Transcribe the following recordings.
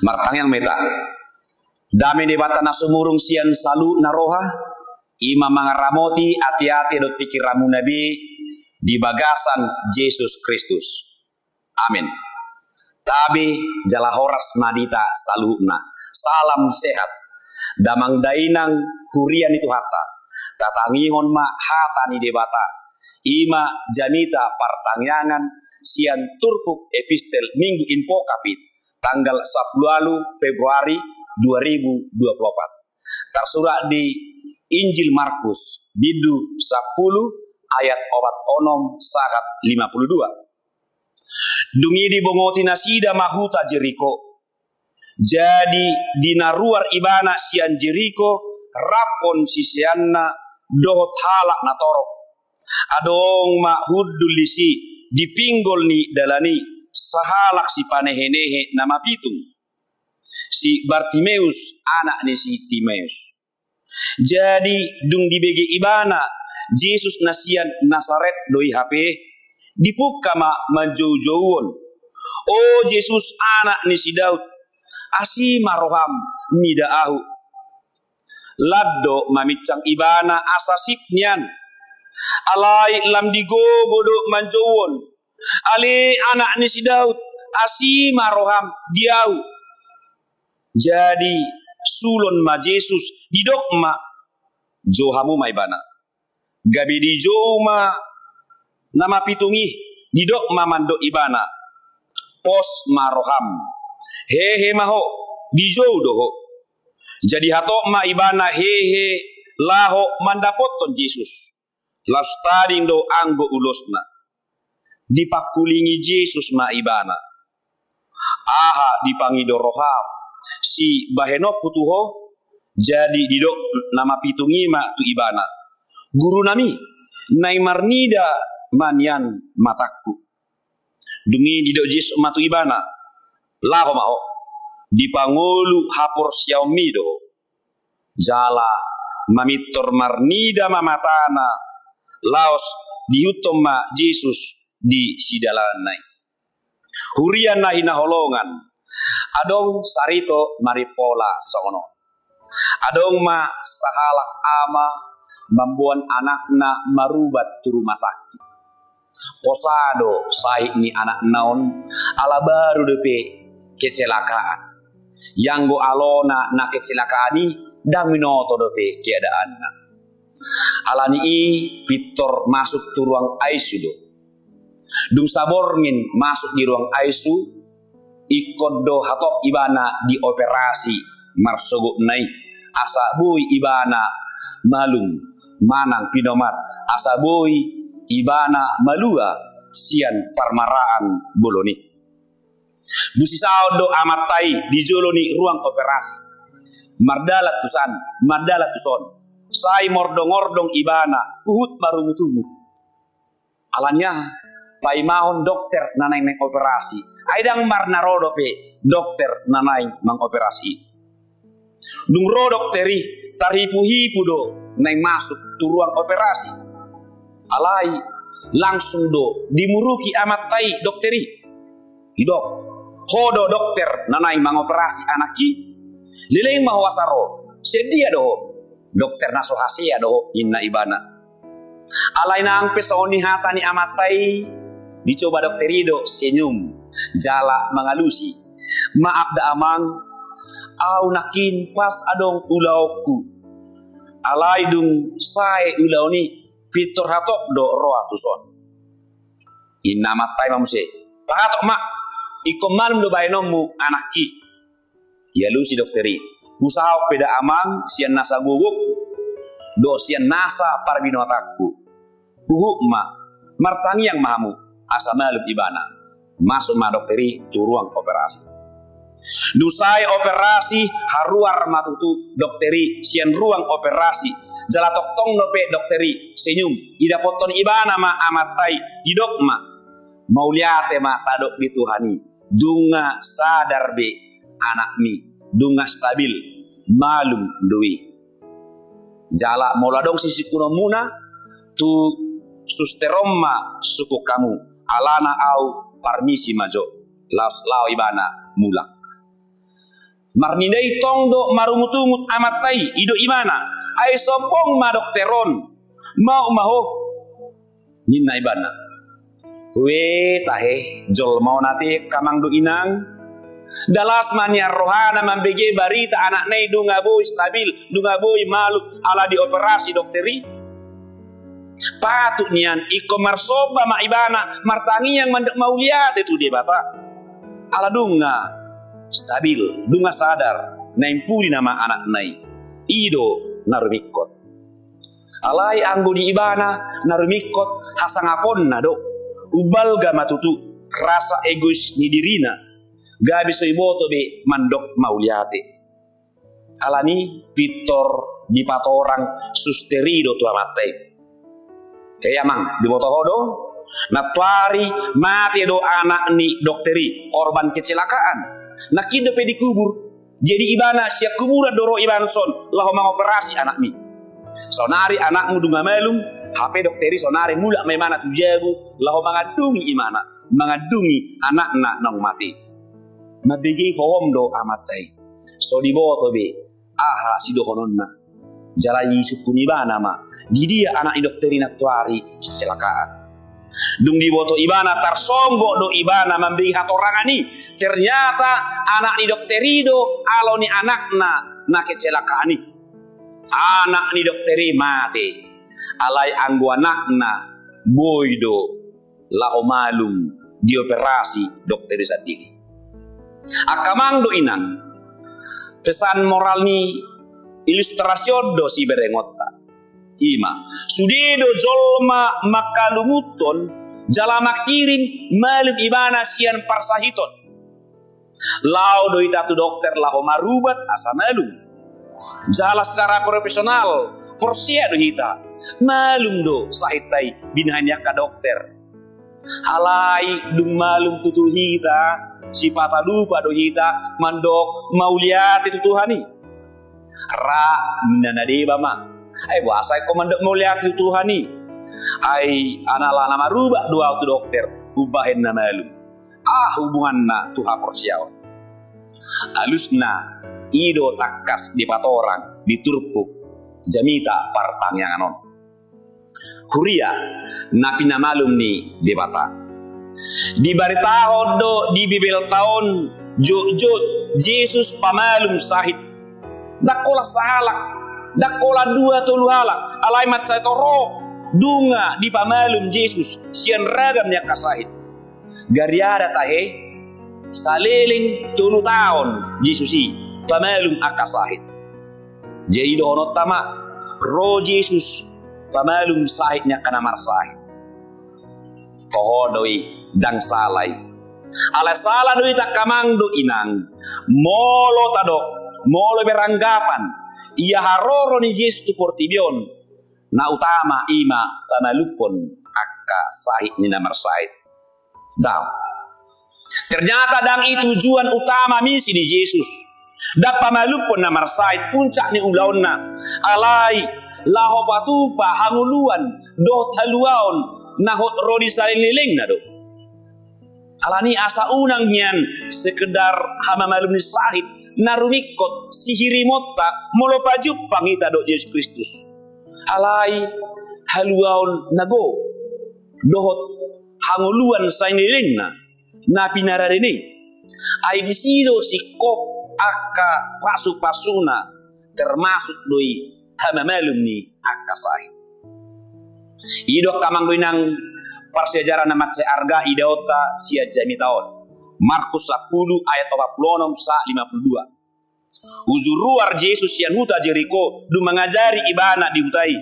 Martang yang meta. Dami di bata na sumurung sian salu naroha. Ima mangaramoti hati-hati dot pikiramu nabi di bagasan Yesus Kristus. Amin. Tabi jalahoras madita saluna. Salam sehat. Damang dainang kurian itu hatta. Tatangihon ma hata ni debata. Ima janita pertanyaan sian turpuk epistel minggu info kapit tanggal 10 Februari 2024. Tersurat di Injil Markus bidu 10 ayat obat onom sahat 52. Dungi di bongoti nasida mahuta Jeriko. Jadi dinaruar ibana sian Jeriko rapon sisianna dohot halak na torok. Adong ma huddulisi dipinggol ni dalani sahalak si panehenehe nama pitung. Si Bartimeus anak ni si Timeus. Jadi dung dibege ibana Yesus nasian Nazaret doi HP dipuka ma manjau-jauon. Oh Yesus anak ni si Daud asi maroham midaahu. Laddo mamicang ibana asasip nian. Alai lam digogodo manjauon. Ali anak ni si Daud asi maroham diau. Jadi sulon ma Yesus didok ma johamu maibana. Gabi di jo ma nama pitungi didok ma mando ibana. Pos maroham. Hehe maho di jo doho. Jadi hato ma ibana hehe laho mandapoton Yesus. Las tading do anggo ulosna. Dipakulingi Yesus ma ibana. Aha dipangido roham. Si bahenok putuho jadi didok nama pitungi ma tu ibana. Guru nami naimarnida manian mataku. Dungi didok Yesus ma tu ibana. Laho maho dipangulu hapor Xiaomi do. Jala mamitor marnida mamatana. Laos diutom ma Yesus di sidalanai. Hurian na hinaholongan. Adong sarito maripola sono. Adong ma sahalak ama mambuan anakna marubat tu rumah sakit. Posado sai ni anak naon ala baru depe kecelakaan. Yang go alona na kecelakaan ni daminoto depe keadaanna. Alani i pitor masuk tu ruang ICU do. Dung saborngin masuk di ruang ICU. Ikut do hatok ibana di operasi marsogo nai asa boy ibana malung manang pinomat asa boy ibana malua sian parmaraan boloni busi do amatai di joloni ruang operasi mardalat tuson sai mordong-ordong ibana uhut marumutumut alanya pai mahon dokter nanai neng operasi. Aidang marnarodo pe dokter nanai mang operasi. Dung ro dokteri taripu-hipu do neng masuk tu ruang operasi. Alai langsung do dimuruki amat tai dokteri. Hidok hodo dokter nanai mang operasi anaki. Lileng mahwasaro sedia do dokter naso hasia do inna ibana. Alai nang pesoni hatani amat tai. Dicoba dokterido senyum jala mengalusi maaf da amang au nakin pas adong ulauku alai dung sai ulau ni pitor hatok do roa tuson inna matai mamuse pahatok mak ikom malum do bainomu anaki ya lusi dokteri usaha peda amang sian nasa guguk do sian nasa parbinotaku guguk mak martangi yang mahamu asa malum ibana masuk ma dokteri tu ruang operasi. Dusai operasi haruar matutu dokteri sian ruang operasi jalatok tong nope dokteri senyum ida poton ibana ma amatai didok ma mauliate ma tadok di Tuhani dunga sadar be anak mi dunga stabil malum dui jala mauladong sisi kuno muna tu susteroma suku kamu alana au parmisi majo laos lao ibana mulak Marnindai tong do marumutungut amatai ido imana. Ai sopong ma dokteron. Mau maho. Ninna ibana. Kue tahe jol mau nate kamang do inang. Dalas mania rohana mambege barita anak nei dunga boy stabil, dunga boy malu ala dioperasi dokteri. Patut nian iko marsoba ma ibana martangi yang mandek mau lihat itu dia bapak. Ala dunga stabil, dunga sadar, naimpuri nama anak nai. Ido narumikot. Alai anggo di ibana narumikot hasangapon nado. Ubal ga matutu rasa egois ni dirina. Gabi so iboto be mandok mauliate. Alani pitor di patorang susterido tua matai. Kaya mang di boto hodo natuari mati do anak ni dokteri korban kecelakaan. Nakida pe dikubur. Jadi ibana siap kuburan doro ibana son lahu mengoperasi anak mi. Sonari anakmu dunga melum HP dokteri sonari mula memana tujagu lahu mengadungi imana mengadungi anak-anak nang mati. Nabigi kohom do amatai. So di boto be aha si do hononna. Jalai sukuni bana ma. Di dia anak dokteri natuari kecelakaan. Dung di boto ibana tarsonggo do ibana memberi hatorangani. Ternyata anak ni dokteri do alo ni anakna na kecelakaan ni. Anak ni dokteri mati. Alai anggo anakna boydo lao malum dioperasi dokteri sendiri. Akamang do inang pesan moral ni ilustrasyon do si berengota. Ima sudido zolma makalumuton jalama kirim malum ibana sian parsahiton. Lau do itatu dokter lahu marubat asa malum. Jala secara profesional porsia do hita. Malum do sahitai binahanya ka dokter. Halai dung malum tutu hita sipata lupa do hita mandok mauliat itu Tuhani. Ra minanadeba ma. Ai wasai ko mandok mauliat itu Tuhani. Ai anala nama rubah dua tu dokter ubahen na malum. Hubunganna tuha porsiaon. Alusna ido takas di patorang diturpuk jamita partangyanganon. Kuria napina malum ni debata. Di barita hodo di bibel tahun jod Yesus pamalum sahid. Dakola sahalak, dakola dua tolu halak. Alai mat toro dunga di pamalum Yesus sian ragamnya kasahid. Gariada tahe saliling tolu tahun Yesusi pamalum akasahid. Jadi dono tama ro Yesus pamalum sahidnya kana marsahid. Kohodoi dang salai. Ala salah doi tak kamang do inang. Molo tadok, molo beranggapan. Ia haroro ni Yesus tu portibion. Na utama ima pamalupon akka sahid ni namar sahid. Daw. Ternyata dang itu tujuan utama misi di Yesus. Dak pamalupon namar sahid puncak ni ulaonna. Alai laho patupa hanguluan do taluaon nahot rodi salililing na do. Alani asa unang niyan sekedar hama malum ni sahid narumikot sihiri motta molo pajup pangita do Yesus Kristus. Alai haluaon nago dohot hanguluan salililing na pinararene. Ai disido sikop akka pasu-pasuna termasuk doi hama malum ni akka sahid. Idok kamang doinang parsejarah namat se arga idaota sia jami taon. Markus 10 ayat 46 sa 52. Uzuruar Yesus sian huta Jeriko du mengajari ibana di hutai.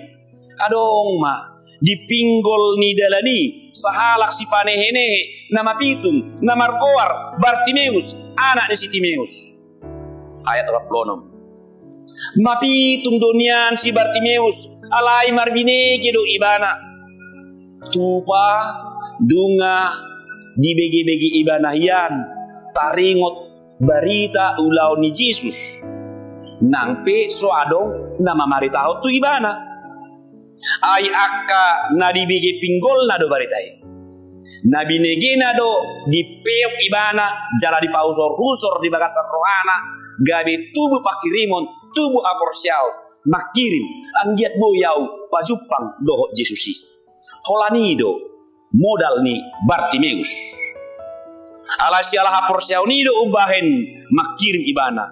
Adong mah dipinggol ni dalani sahalak si panehenehe nama pitung nama markoar Bartimeus anak ni si Timeus. Ayat 46. Mapitung donian si Bartimeus alai marbine kedo ibana tupa dunga di begi-begi ibana hian taringot barita ulau ni Yesus nangpe soadong nama marita tu ibana ai akka na di begi pinggol na do baritai nabi negena do di peok ibana jala di pausor husor di bagasar rohana gabe tubuh pakirimon tubuh aporsiao makirim anggiat boyau pajupang doho Jesusi holanido modal ni Bartimeus ala sialah aporsiao nido ubahen makirim ibana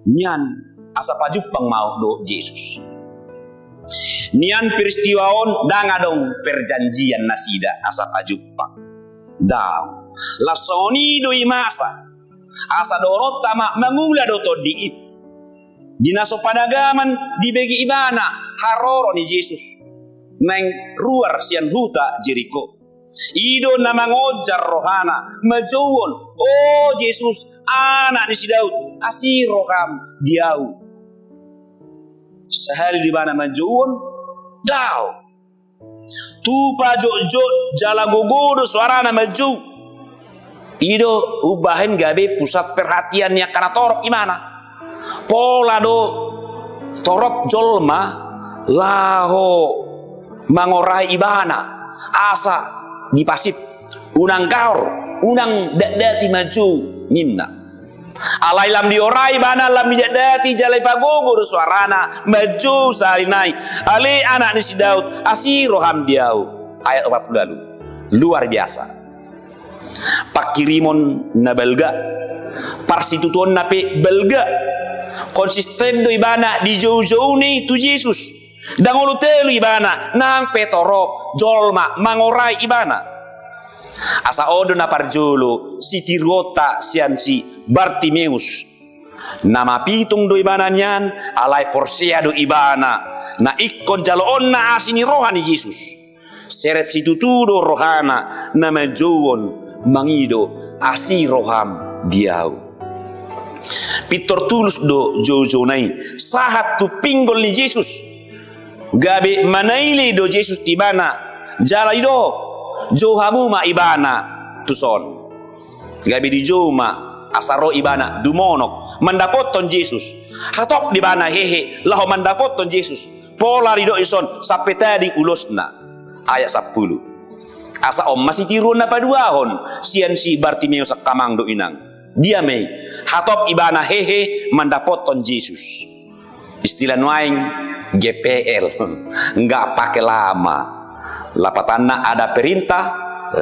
nyan asa pajupang mau do Yesus nian peristiwaon dangadong perjanjian nasida asa pajupang daw lasoni do imasa asa dorot tama mangula do to diit dinaso padagaman dibagi ibana haroro ni Yesus neng ruar sian huta Jericho ido nama ngojar rohana majowon oh Yesus anak ni si Daud asir roham diau sehari di mana majowon daw tupa jojo jala gogodo suarana maju ido ubahin gabe pusat perhatiannya karena torok imana pola do torok jolma laho mangorai ibana asa dipasip unang kaur unang dadati maju minna alai lam diorai bana lam dati jalai pagogo suarana maju salinai ali anak ni si Daud asiroham diau ayat 40 luar biasa pakirimon na belga parsitutuan na pe belga konsisten do ibana di jauh-jauh ni tu Yesus dangolu telu ibana nang petoro jolma mangorai ibana asa odo na parjolo siti rota siansi Bartimeus nama pitung do ibana nyan alai porsia do ibana na ikon jaloon na asini rohani Yesus seret situtu do rohana nama jowon mangido asiroham diau pitor tulus do jojo nai sahat tu pinggol ni Yesus gabe manaile do Yesus tibana jala ido johamu ma ibana tuson gabe di joma asaro ibana dumonok mandapoton Yesus hatop di bana hehe laho mandapoton Yesus pola rido ison sampai tadi ulusna ayat 10 asa om masih tiru na paduahon sian si Bartimeus kamang do inang dia mei hatop ibana hehe mandapoton Yesus istilah nuaing GPL nggak pakai lama lapatanna ada perintah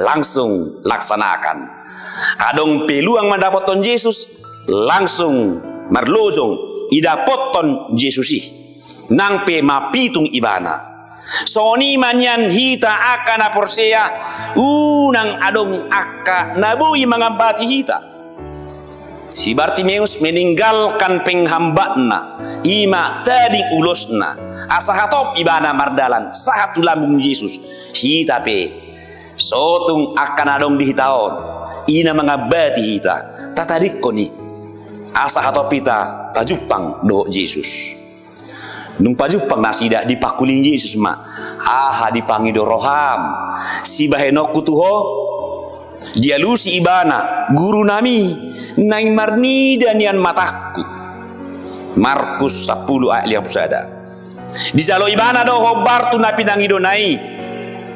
langsung laksanakan adong peluang mandapoton Yesus langsung marlojong idapoton Yesusi nang pe mapitung ibana soni manyan hita akan aporsea unang adong akka nabui mengambati hita si Bartimeus meninggalkan penghambana ima tadi ulusna asa hatop ibana mardalan satu lambung Yesus hita pe sotung akan adong di hitaon ina mengabati hita tatadikko ni asa hatop hita pajupang do Yesus nung pajupang nasida dipakuling Yesus ma aha dipangido roham si bahenok kutuho dia lusi ibana guru nami nang marni danian mataku Markus 10 ayat 51 di jalo ibana do hobar tu napi nangido nai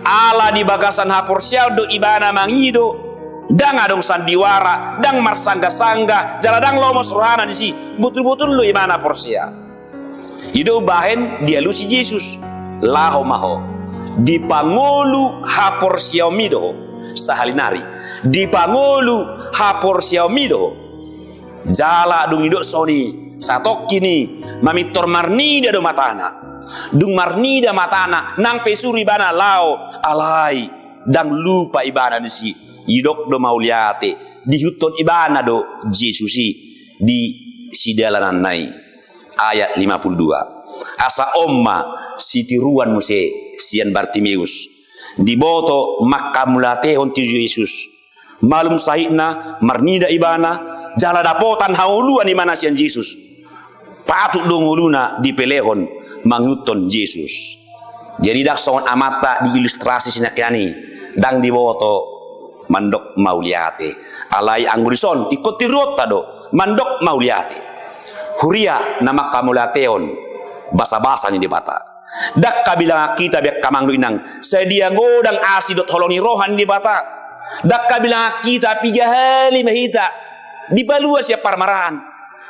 ala di bagasan hapor siao do ibana mangido dang adong sandiwara dang marsangga-sangga jaladang lomos rohana di si betul-betul lo ibana porsia ido bahen dia lusi Yesus laho maho di pangolu hapor siaumido sahalinari di pangolu hapor siaumido jala dung ido soni satok kini mamitor marnida do matana dung marnida matana nang pesuri bana lao alai dang lupa ibana disi idok do mauliate di huton ibana do Yesusi di sidalanan nai ayat 52 asa omma sitiruan muse sian Bartimeus diboto makamulate honti Yesus malum sahidna marnida ibana jala dapotan hauluan di mana sian Yesus patuk donguluna di pelehon manghuton Yesus jadi dak songon amata di ilustrasi sinakiani dang diboto mandok mauliate alai anggurison ikut tirota do mandok mauliate huria nama kamulateon basa-basa ni dibata dak kabilang kita biak kamang inang sedia godang asidot holoni rohan dibata dak kabilang kita pijahali mahita dibalua siap parmarahan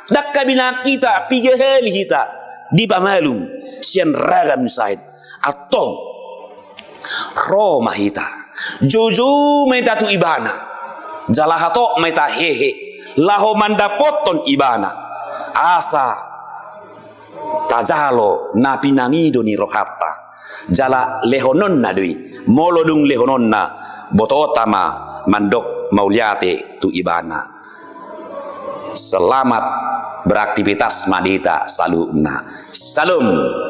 dakka bina kita pigehel kita di pamalum sian ragam sait atong Roma hita jojo meta tu ibana jalahato meta hehe laho mandapoton ibana asa tajalo napinangido ni rohata jala lehonon na dui molodung lehonon na boto otama mandok mauliate tu ibana. Selamat beraktivitas madita salumna. Salam.